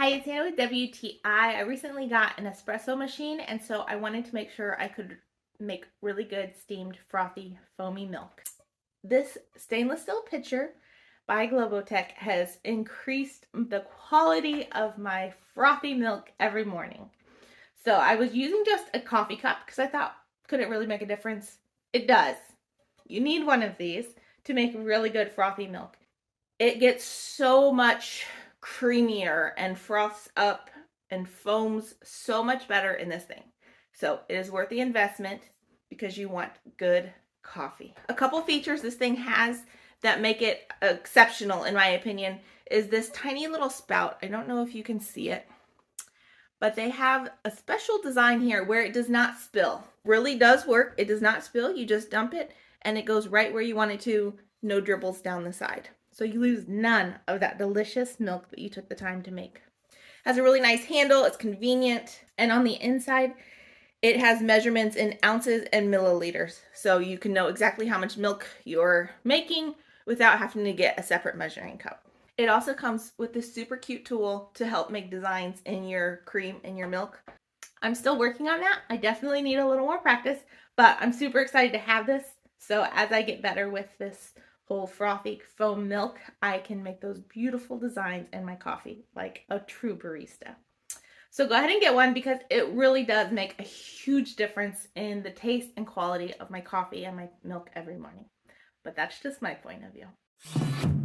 Hi, it's Anna with WTI. I recently got an espresso machine, and so I wanted to make sure I could make really good steamed, frothy, foamy milk. This stainless steel pitcher by GLOBOTECH has increased the quality of my frothy milk every morning. So I was using just a coffee cup because I thought, could it really make a difference? It does. You need one of these to make really good frothy milk. It gets so much creamier and froths up and foams so much better in this thing. So it is worth the investment because you want good coffee. A couple features this thing has that make it exceptional, in my opinion, is this tiny little spout. I don't know if you can see it, but they have a special design here where it does not spill. Really does work. It does not spill. You just dump it and it goes right where you want it to. No dribbles down the side. So you lose none of that delicious milk that you took the time to make. Has a really nice handle. It's convenient. And on the inside, it has measurements in ounces and milliliters. So you can know exactly how much milk you're making without having to get a separate measuring cup. It also comes with this super cute tool to help make designs in your cream and your milk. I'm still working on that. I definitely need a little more practice, but I'm super excited to have this. So as I get better with this whole frothy foam milk, I can make those beautiful designs in my coffee like a true barista. So go ahead and get one because it really does make a huge difference in the taste and quality of my coffee and my milk every morning. But that's just my point of view.